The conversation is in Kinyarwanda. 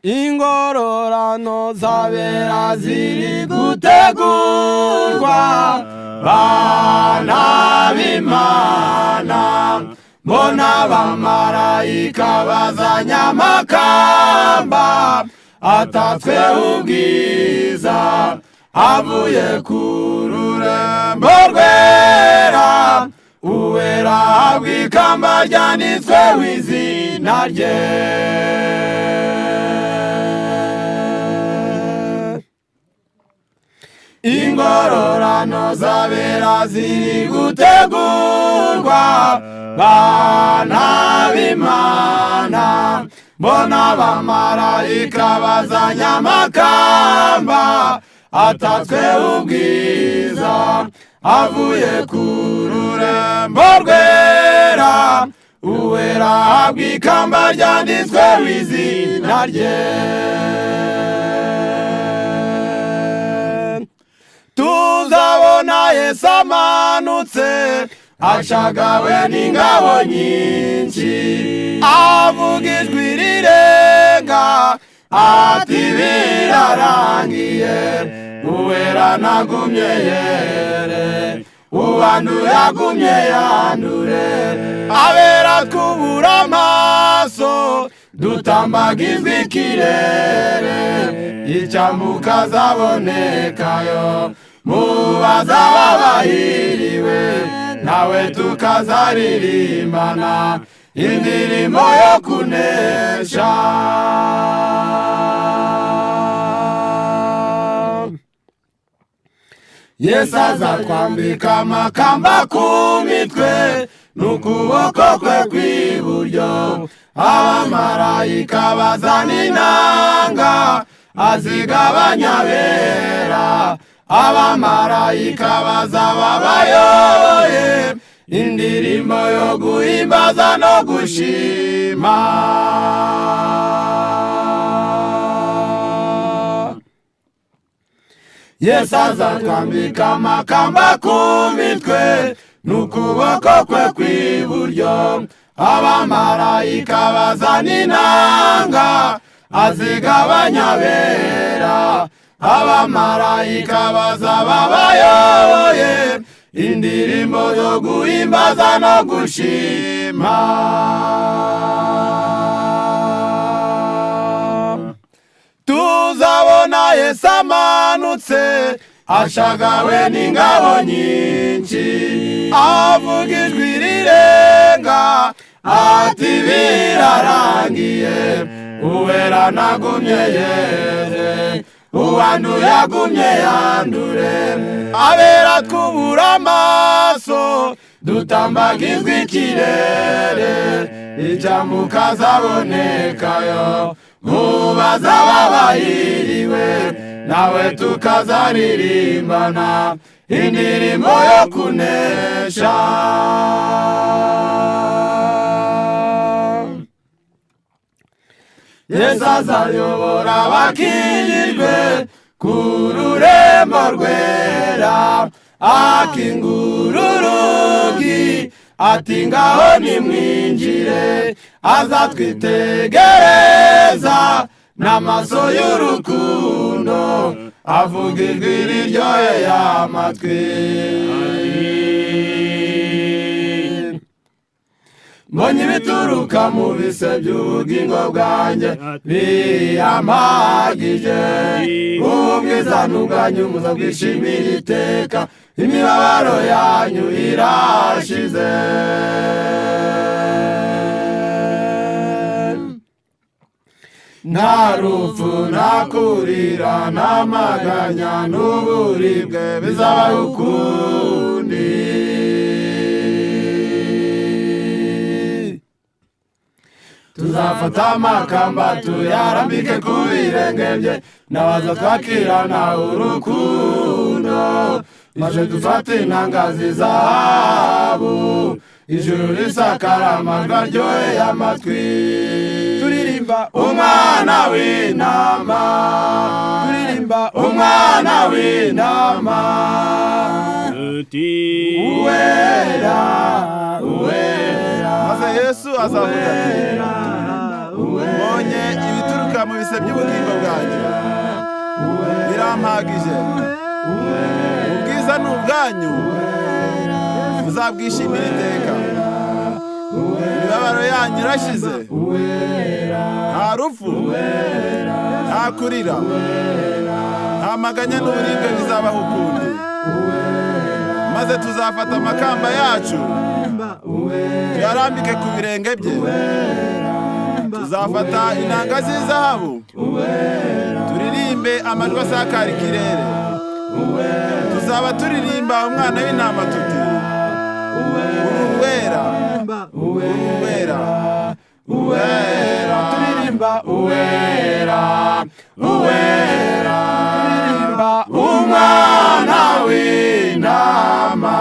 ingororano zabera ziri gutegurwa bana b'Imana mbona abamarayika bazanye amakamba atatswe ubwiza avuye ku rurembo rwera uwera bw'ikamba ryanditsweho izina rye ingororano zabera ziri gutegurwa bana b'Imana mbona abamarayika bazanye amakamba atatswe ubwiza avuye ku rurembo rwera uwera bw'ikamba ryanditsweho izina rye tuzabona Yesu amanutse ashagawe n'ingabo nyinshi avuga ijwi rirenga ati birarangiye uwera nagumye yere uwanduye agumye yandure abera twubura amaso dutambagizwa ikirere icyambuka zabonekayo mubaza babahiriwe nawe tukazaririmbana indirimbo yo kunesha Yesu azakwambika amakamba ku mitwe n'ukuboko kwe kw'iburyo abamarayika bazana inanga azigabanya abera abamarayika bazaba bayoboye indirimbo yo guhimbaza no gushima Yesu azatwambika amakamba ku mitwe n'ukuboko kwe kw'iburyo abamarayika bazana inanga azigabanya abera abamarayika bazaba bayoboye indirimbo yo guhimbaza no gushima tuzabona Yesu amanutse ashagawe n'ingabo nyinshi avuga ijwi rirenga ati birarangiye uwera nagumye yere uwanduye agumye yandure abera twubura amaso dutambagizwa ikirere icyambuka zabonekayo mubaza babahiriwe nawe tukazaririmbana indirimbo yo kunesha Yesu azayobora abakijijwe ku rurembo rwera akingura urugi ati ngaho nimwinjire azatwitegereza n'amaso y'urukundo avuga ijwi riryoheye amatwi mbonye ibituruka mu bise by'ubugingo bwanjye biyamagije ubwiza n'ubwanyu muza bwishimira iteka imibabaro yanyu irashize nta rupfu nta kurira n'amaganya n'uburibwe bizabaho ukundi tuzafata amakamba tuyarambike ku birenge bye nabaza twakirana urukundo maze dufate inanga z'izahabu ijuru risakara amajwi aryoheye amatwi turirimba umwana w'intama turirimba umwana w'intama uwera uwera maze Yesu azavuga ati ubonye ibituruka kuruhuka mu bise by'ubugingo bwanjye birampagije. Ubwiza ni ubwanyu, muzabwishimira iteka. Imibabaro yanyu irashize, nta rupfu, nta kurira, nta maganya n'uburibwe bizabaho ukundi. Maze tuzafata amakamba yacu tuyarambike ku birenge bye. Tuzafata inanga z'izahabu turirimbe amajwi asakara ikirere. Tuzaba turirimba umwana w'intama tuti uwera, uwera, uwera. Turirimba uwera, uwera, turirimba umwana w'intama.